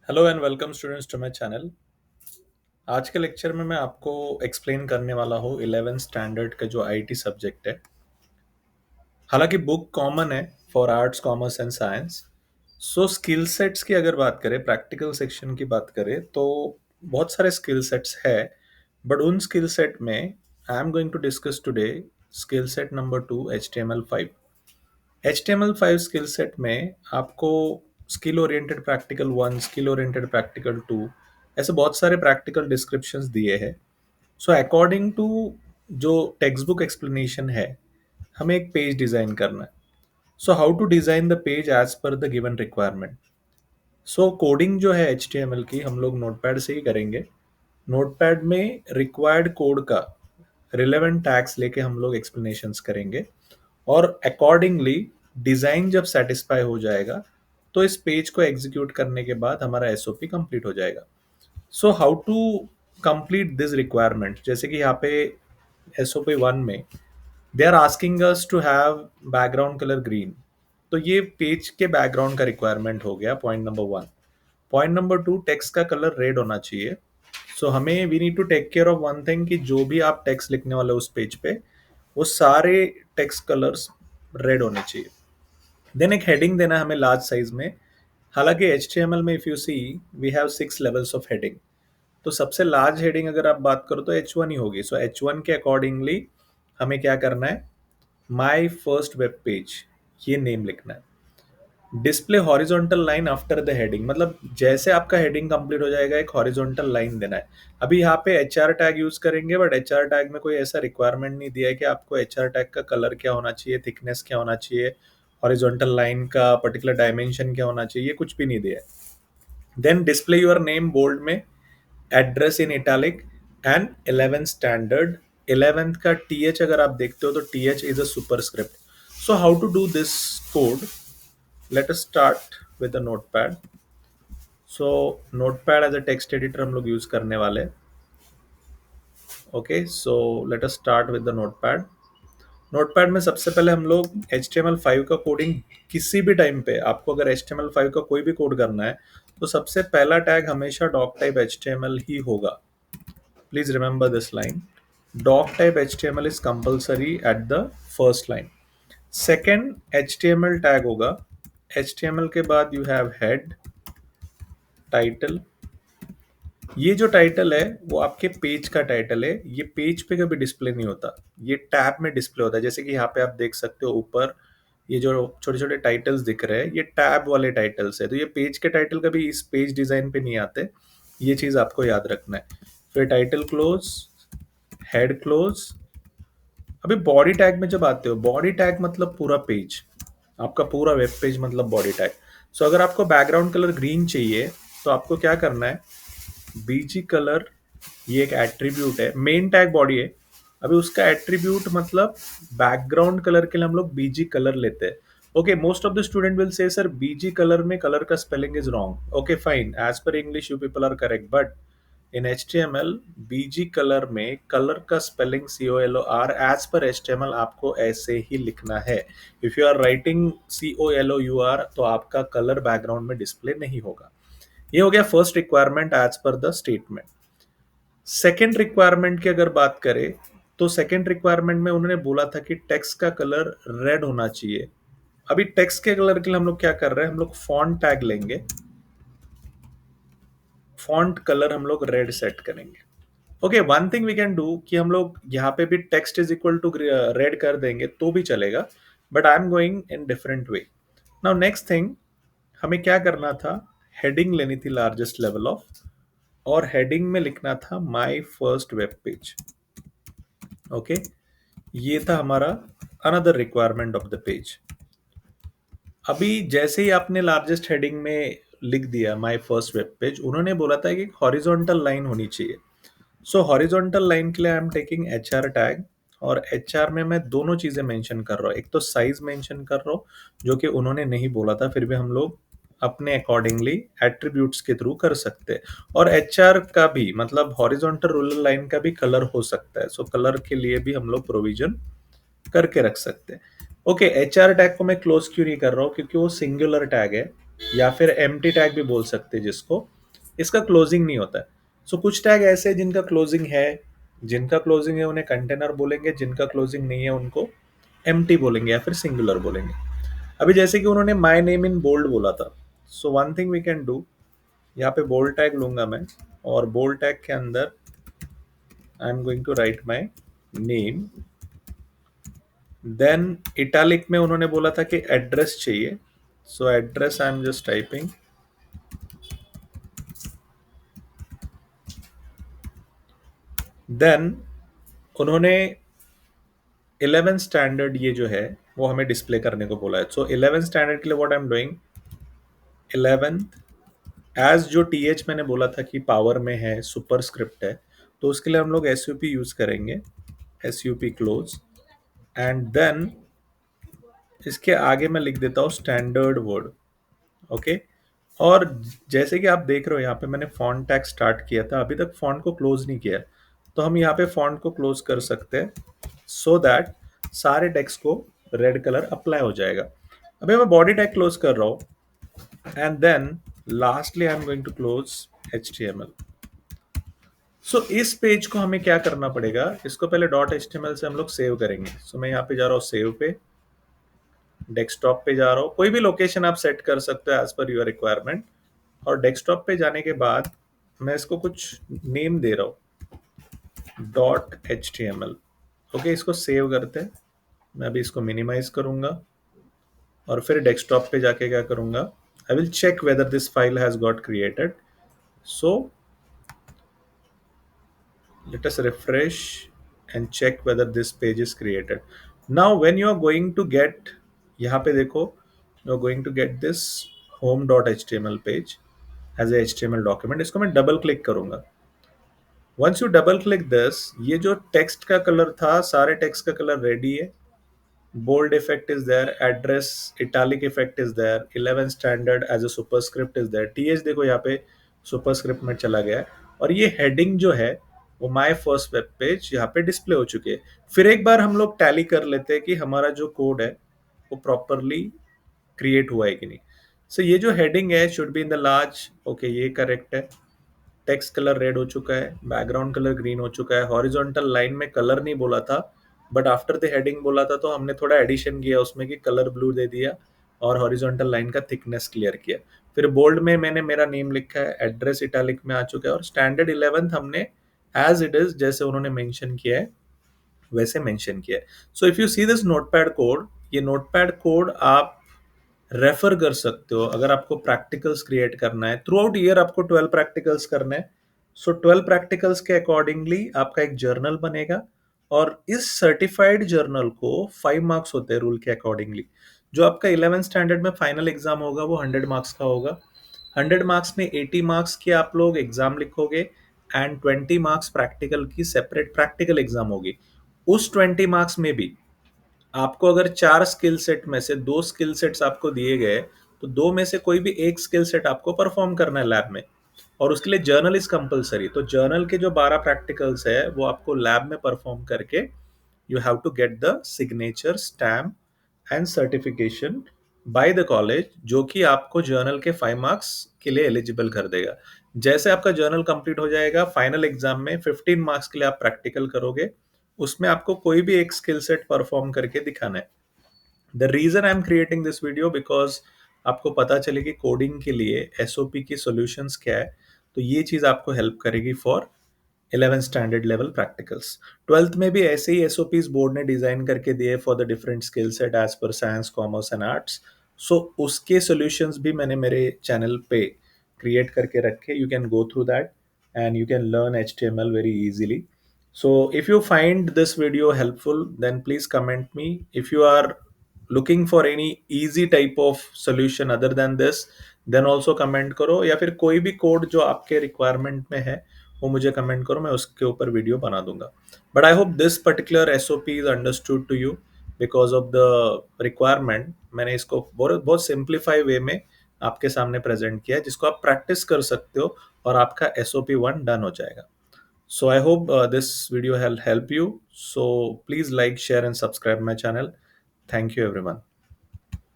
Hello and welcome students to my channel. आज के lecture में मैं आपको एक्सप्लेन करने वाला हूँ 11th स्टैंडर्ड का जो आईटी सब्जेक्ट है। हालांकि बुक कॉमन है for arts commerce and science. So skill sets की अगर बात करें, प्रैक्टिकल सेक्शन की बात करें तो बहुत सारे स्किल सेट्स है। बट उन स्किल सेट में I am going to discuss today skill set number 2 HTML5। HTML5 skill set में आपको skill oriented practical 1, skill oriented practical 2, ऐसे बहुत सारे प्रैक्टिकल डिस्क्रिप्शंस दिए हैं। सो अकॉर्डिंग टू जो टेक्स्ट बुक एक्सप्लेनेशन है, हमें एक पेज डिजाइन करना है। So how to design the page as per the given requirement. So coding जो है HTML की हम लोग नोटपैड से ही करेंगे। नोटपैड में रिक्वायर्ड कोड का रिलेवेंट टैग्स लेके हम लोग एक्सप्लेनेशंस करेंगे, और अकॉर्डिंगली डिजाइन जब सेटिस्फाई हो जाएगा तो इस पेज को एग्जीक्यूट करने के बाद हमारा एसओपी कंप्लीट हो जाएगा। So how to complete this requirement, जैसे कि यहाँ पे एसओपी 1 में they are asking us to have background colour green. तो ये पेज के बैकग्राउंड का रिक्वायरमेंट हो गया, point number 1। Point number 2, text का कलर रेड होना चाहिए। सो हमें we need to take care of one thing कि जो भी आप टेक्स्ट लिखने वाले हो उस पेज पे, वो सारे टेक्स्ट कलर्स रेड होने चाहिए। देन एक हेडिंग देना है हमें लार्ज साइज में। हालांकि HTML में if you see we have 6 levels of heading. तो सबसे लार्ज हेडिंग अगर आप बात करो तो H1 ही होगी। सो H1 के अकॉर्डिंगली हमें क्या करना है, माई फर्स्ट वेब पेज, ये नेम लिखना है। Display horizontal line after the heading, मतलब जैसे आपका हेडिंग कंप्लीट हो जाएगा एक हॉरिजॉन्टल लाइन देना है। अभी यहाँ पे HR टैग यूज करेंगे, बट HR टैग में कोई ऐसा रिक्वायरमेंट नहीं दिया है कि आपको HR टैग का कलर क्या होना चाहिए, थिकनेस क्या होना चाहिए, हॉरिजॉन्टल लाइन का पर्टिकुलर डायमेंशन क्या होना चाहिए, ये कुछ भी नहीं दिया है। Then display your name bold में, address in italic and 11th standard. 11th का TH अगर आप देखते हो तो TH is a superscript. So how to do this code, let us start with the notepad. So notepad as a text editor हम लोग use करने वाले। Okay, so let us start with the notepad. Notepad में सबसे पहले हम लोग HTML5 का कोडिंग, किसी भी टाइम पे आपको अगर HTML5 का कोई भी कोड करना है तो सबसे पहला टैग हमेशा डॉक टाइप HTML ही होगा। Please remember this line, doc type HTML is compulsory at the first line. Second HTML tag होगा। HTML के बाद यू हैव हेड, टाइटल। ये जो टाइटल है वो आपके पेज का टाइटल है। ये पेज पे कभी डिस्प्ले नहीं होता, ये टैब में डिस्प्ले होता है। जैसे कि यहाँ पे आप देख सकते हो ऊपर ये जो छोटे छोटे टाइटल्स दिख रहे हैं, ये टैब वाले टाइटल्स है। तो ये पेज के टाइटल कभी इस पेज डिजाइन पे नहीं आते, ये चीज आपको याद रखना है। फिर टाइटल क्लोज, हेड क्लोज। अभी बॉडी टैग में जब आते हो, बॉडी टैग मतलब पूरा पेज, आपका पूरा वेब पेज मतलब बॉडी टैग। सो अगर आपको बैकग्राउंड कलर ग्रीन चाहिए तो आपको क्या करना है, बीजी कलर, ये एक एट्रीब्यूट है, मेन टैग बॉडी है। अभी उसका एट्रीब्यूट मतलब बैकग्राउंड कलर के लिए हम लोग बीजी कलर लेते हैं। Okay, most of the student will say sir BG colour में कलर का spelling is wrong. Okay fine, as per English you people are correct, but in HTML BG colour में colour का spelling COLOR, as per HTML आपको ऐसे ही लिखना है। If you are writing COLOUR तो आपका कलर बैकग्राउंड में डिस्प्ले नहीं होगा। ये हो गया first requirement as per the statement. Second requirement की अगर बात करें तो सेकेंड रिक्वायरमेंट में उन्होंने बोला था कि टेक्स्ट का कलर रेड होना चाहिए। अभी टेक्स्ट के कलर के लिए हम लोग क्या कर रहे हैं, हम लोग फॉन्ट टैग लेंगे, फॉन्ट कलर हम लोग रेड सेट करेंगे। Okay, one thing we can do कि हम लोग यहाँ पे भी text is equal to red कर देंगे तो भी चलेगा, but I am going in different way. Now next thing, हमें क्या करना था, हेडिंग लेनी थी लार्जेस्ट लेवल ऑफ, और हेडिंग में लिखना था my first web page. Okay, ये था हमारा another requirement of the page. अभी जैसे ही आपने लार्जेस्ट हेडिंग में लिख दिया माय फर्स्ट वेब पेज, उन्होंने बोला था कि हॉरिजॉन्टल लाइन होनी चाहिए। सो हॉरिजॉन्टल लाइन के लिए I am taking HR tag, और HR में मैं दोनों चीजें मेंशन कर रहा हूँ। एक तो साइज मेंशन कर रहा हूँ जो कि उन्होंने नहीं बोला था, फिर भी हम लोग अपने अकॉर्डिंगली एट्रीब्यूट्स के थ्रू कर सकते हैं। और HR का भी मतलब हॉरिजॉन्टल रूलर लाइन का भी कलर हो सकता है। सो कलर के लिए भी हम लोग प्रोविजन करके रख सकते हैं। ओके, HR टैग को मैं क्लोज क्यों नहीं कर रहा हूँ, क्योंकि वो सिंगुलर टैग है, या फिर एम्प्टी टैग भी बोल सकते हैं जिसको। इसका क्लोजिंग नहीं होता है। सो कुछ टैग ऐसे हैं जिनका क्लोजिंग है, जिनका क्लोजिंग है उन्हें कंटेनर बोलेंगे, जिनका क्लोजिंग नहीं है उनको एम्प्टी बोलेंगे या फिर सिंगुलर बोलेंगे। अभी जैसे कि उन्होंने माय नेम इन बोल्ड बोला था, so one thing we can do, यहाँ पे बोल्ड टैग लूंगा मैं, और बोल्ड टैग के अंदर I am going to write my name. Then italic में उन्होंने बोला था कि एड्रेस चाहिए, so address I am just typing. Then उन्होंने 11 स्टैंडर्ड ये जो है वो हमें डिस्प्ले करने को बोला है। सो 11 स्टैंडर्ड के लिए what I am doing, 11 as जो टीएच मैंने बोला था कि पावर में है, सुपर स्क्रिप्ट है, तो उसके लिए हम लोग एसयूपी यूज करेंगे, एसयूपी क्लोज। एंड देन इसके आगे मैं लिख देता हूँ स्टैंडर्ड वर्ड। ओके, और जैसे कि आप देख रहे हो यहाँ पे मैंने फॉन्ट टैग स्टार्ट किया था, अभी तक फॉन्ट को क्लोज नहीं किया, तो हम यहाँ पे फॉन्ट को क्लोज कर सकते हैं सो दैट सारे टेक्स्ट को रेड कलर अप्लाई हो जाएगा। अभी मैं बॉडी टैग क्लोज कर रहा हूँ, and then lastly I am going to close HTML। सो इस पेज को हमें क्या करना पड़ेगा, इसको पहले .html से हम लोग सेव करेंगे। सो मैं यहाँ पे जा रहा हूँ सेव पे, डेस्कटॉप पे जा रहा हूँ, कोई भी लोकेशन आप सेट कर सकते हो एज पर योर रिक्वायरमेंट। और डेस्कटॉप पे जाने के बाद मैं इसको कुछ नेम दे रहा हूँ .html। ओके, इसको सेव करते हैं। मैं अभी इसको मिनिमाइज करूंगा और फिर डेस्कटॉप पे जाके क्या करूंगा, I will check whether this file has got created. So let us refresh and check whether this page is created. Now when you are going to get, यहाँ पे देखो, you are going to get this home.html page as a HTML document। इसको मैं double click करूंगा। Once you double click this, ये जो text का colour था, सारे टेक्स्ट का कलर रेडी है। Bold effect is there, address italic effect is there, 11 standard as a superscript is there, TH देखो यहाँ पे सुपरस्क्रिप्ट में चला गया है, और ये हेडिंग जो है वो माय फर्स्ट वेब पेज यहाँ पे डिस्प्ले हो चुकी है। फिर एक बार हम लोग टैली कर लेते हैं कि हमारा जो कोड है वो प्रॉपरली क्रिएट हुआ है कि नहीं। सो ये जो हेडिंग है should be in the large, okay ये करेक्ट है। टेक्स्ट कलर रेड हो चुका है, बैकग्राउंड कलर ग्रीन हो चुका है। हॉरिजॉन्टल लाइन में कलर नहीं बोला था, बट आफ्टर द हेडिंग बोला था, तो हमने थोड़ा एडिशन किया उसमें कि कलर ब्लू दे दिया और हॉरिजॉन्टल लाइन का थिकनेस क्लियर किया। फिर बोल्ड में मैंने मेरा नेम लिखा है, एड्रेस इटैलिक में आ चुका है, और स्टैंडर्ड 11 हमने एज इट इज जैसे उन्होंने मेंशन किया है वैसे मेंशन किया है। So if you see this notepad code, ये नोटपैड कोड आप रेफर कर सकते हो अगर आपको प्रैक्टिकल्स क्रिएट करना है। थ्रू आउट ईयर आपको 12 प्रैक्टिकल्स करने हैं। सो 12 प्रैक्टिकल्स के अकॉर्डिंगली आपका एक जर्नल बनेगा, और इस सर्टिफाइड जर्नल को 5 मार्क्स होते हैं रूल के अकॉर्डिंगली। जो आपका 11 स्टैंडर्ड में फाइनल एग्जाम होगा वो 100 मार्क्स का होगा। 100 मार्क्स में 80 मार्क्स के आप लोग एग्जाम लिखोगे, एंड 20 मार्क्स प्रैक्टिकल की सेपरेट प्रैक्टिकल एग्जाम होगी। उस 20 मार्क्स में भी आपको अगर 4 स्किल सेट में से 2 स्किल सेट्स आपको दिए गए, तो 2 में से कोई भी एक स्किल सेट आपको परफॉर्म करना है लैब में, और उसके लिए जर्नल इज कंपलसरी। तो जर्नल के जो 12 प्रैक्टिकल्स है वो आपको लैब में परफॉर्म करके you have to get the signature, stamp and certification by the college, जो कि आपको जर्नल के 5 मार्क्स के लिए एलिजिबल कर देगा। जैसे आपका जर्नल कंप्लीट हो जाएगा, फाइनल एग्जाम में 15 मार्क्स के लिए आप प्रैक्टिकल करोगे, उसमें आपको कोई भी एक स्किल सेट परफॉर्म करके दिखाना है। The reason I am creating this video because आपको पता चले कि कोडिंग के लिए एसओपी की सॉल्यूशंस क्या है, तो ये चीज आपको हेल्प करेगी for 11 standard level practicals. 12th में भी ऐसे ही एसओपीज बोर्ड ने डिजाइन करके दिए for the different skill set as पर science, commerce and arts. So उसके सॉल्यूशंस भी मैंने मेरे चैनल पे क्रिएट करके रखे, you can go through that and you can learn HTML very easily. So if you find this video helpful, then please comment me. If you are looking for any easy type of solution other than this, then also comment करो, या फिर कोई भी code जो आपके requirement में है वो मुझे कमेंट करो, मैं उसके ऊपर वीडियो बना दूंगा। But I hope this particular SOP is understood to you because of the requirement. मैंने इसको बहुत बहुत सिंप्लीफाई वे में आपके सामने प्रेजेंट किया है, जिसको आप प्रैक्टिस कर सकते हो और आपका SOP 1 डन हो जाएगा। So I hope this video will help you. So please like, share and subscribe my channel. Thank you everyone.